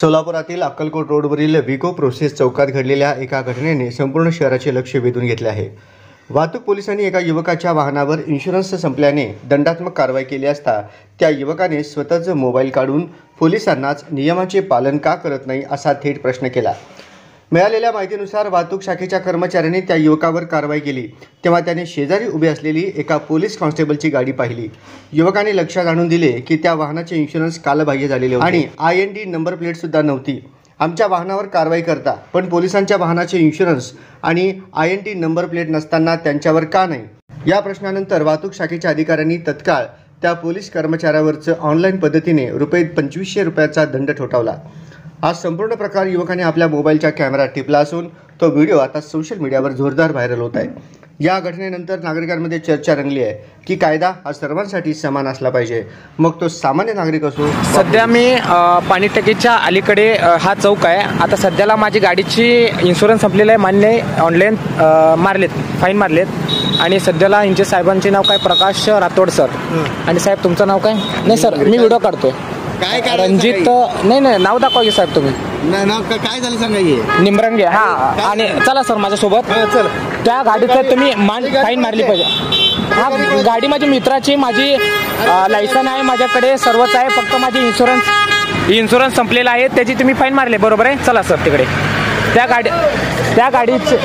सोलापुरातील अक्कलकोट रोडवरील विको प्रोसेस चौकात घडलेल्या एका घटनेने संपूर्ण शहराचे लक्ष वेधून घेतले आहे। वाहतूक पोलिसांनी एका युवकाच्या वाहनावर इन्शुरन्स संपल्याने दंडात्मक कारवाई केली असता त्या युवकाने स्वतःच मोबाईल काढून पोलिसांनाच नियमाचे पालन का करत नाही असा थेट प्रश्न केला। मिळालेल्या माहितीनुसार वाहतूक शाखेच्या कर्मचाऱ्यांनी त्या युवकावर कारवाई केली तेव्हा त्याने शेजारी उभी असलेली एका पोलीस कॉन्स्टेबलची गाडी पाहिली। युवकाने लक्षात आणून दिले की त्या वाहनाचे इन्शुरन्स कालबाह्य झालेले होते आणि IND नंबर प्लेट सुद्धा नव्हती। आमच्या वाहनावर कारवाई करता पण पोलिसांच्या वाहनाचे इन्शुरन्स आणि IND नंबर प्लेट नसताना त्यांच्यावर का नाही, या प्रश्नानंतर वाहतूक शाखेच्या अधिकाऱ्यांनी तत्काळ त्या पोलीस कर्मचाऱ्यावरच ऑनलाईन पद्धतीने ₹2500 दंड ठोठावला। आज संपूर्ण प्रकार युवकाने आपल्या मोबाईलच्या कॅमेऱ्यात टिपला असून तो व्हिडिओ आता सोशल मीडियावर जोरदार व्हायरल होत आहे। या घटनेनंतर नागरिकांमध्ये चर्चा रंगली आहे की कायदा हा सर्वांसाठी समान असला पाहिजे, मग तो सामान्य नागरिक असो। सध्या मी पाणी टाकीच्या अलीकडे हा चौक आहे। आता सध्याला माझी गाडीची इन्शुरन्स संपलेला आहे, मान्य ऑनलाईन फाईन मारलेत आणि सध्याला यांचे साहेबांचे नाव काय, प्रकाश राठोड सर। आणि साहेब तुमचं नाव काय? नाही सर, मी व्हिडिओ काढतोय। काय रणजित, नाही नाव दाखवा की साहेब तुम्ही। नाव काय झालं सांगा? निमरंगे। हा, आणि चला सर माझ्यासोबत। चल, त्या गाडीचं तुम्ही फाईन मारली पाहिजे। हा, गाडी माझ्या मित्राची, माझी लायसन आहे माझ्याकडे, सर्वच आहे, फक्त माझी इन्शुरन्स संपलेला आहे, त्याची तुम्ही फाईन मारले, बरोबर आहे? चला सर तिकडे त्या गाडीचे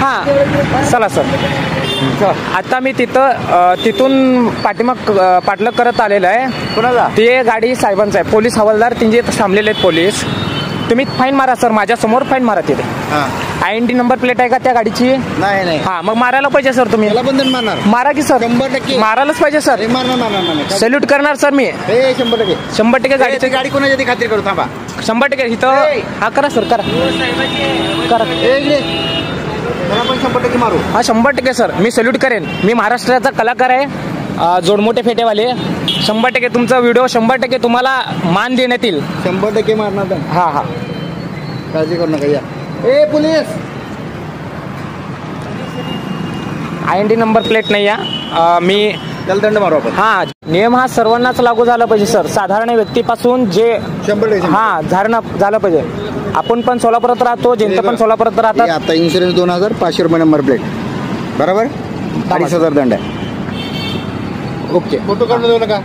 हां चला सर। आता मी तिथून पाठलाग करत आलेलं आहे। कोणाला? ते गाडी साहेबांचं आहे, पोलीस हवालदार तिथे थांबलेले आहेत पोलीस। तुम्ही फाईन मारा सर, माझ्यासमोर फाईन मारा तिथे। IND नंबर प्लेट आहे का त्या गाडीची? नाही। हां, मग मारायला पाहिजे सर तुम्ही। बंधन मारणार? मारा की सर, 100% मारायलाच पाहिजे सर। मारणार सॅल्यूट करणार सर मी। 100% गाडी कोणाची खात्री करू? थांबा, 100% इथं। हा करा सर, करा आपण 100% मारू। हा 100% सर, मी सॅल्यूट करेन। मी महाराष्ट्राचा कलाकार आहे, जोडमोठे फेटेवाले। 100% तुमचा व्हिडिओ 100% तुम्हाला मान देण्यात येईल। 100% मारणार। हा, काळजी करू नका। या पोलीस, IND नंबर प्लेट नाही या, मी त्याला दंड मारू आपण। हा, नियम हा सर्वांनाच लागू झाला पाहिजे सर, साधारण व्यक्तीपासून जे 100% हा झालं पाहिजे। आपण पण सोलापुरात राहतो, जनता पण सोलापुरात राहतात। आता इन्शुरन्स 2000, ₹500 नंबर प्लेट, बरोबर? 2500 दंड आहे। ओके, फोटो काढून देऊ नका।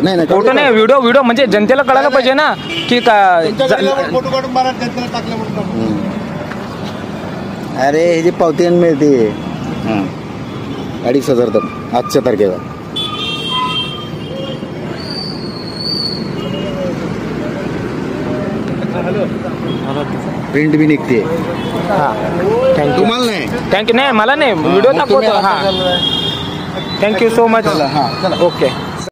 नाही, फोटो नाही, व्हिडिओ म्हणजे जनतेला कळायला पाहिजे ना की फोटो काढून मारा, जनतेला टाकलं म्हणून। अरे ह्याची पावती मिळते 2500 तर आजच्या तारखेला। प्रिंट बी निघते। हां, थँक्यू। तुम्हाला नाही? थँक्यू नाही, मला नाही, व्हिडिओ दाखवतो। हां, थँक्यू सो मच। हां, चला, ओके।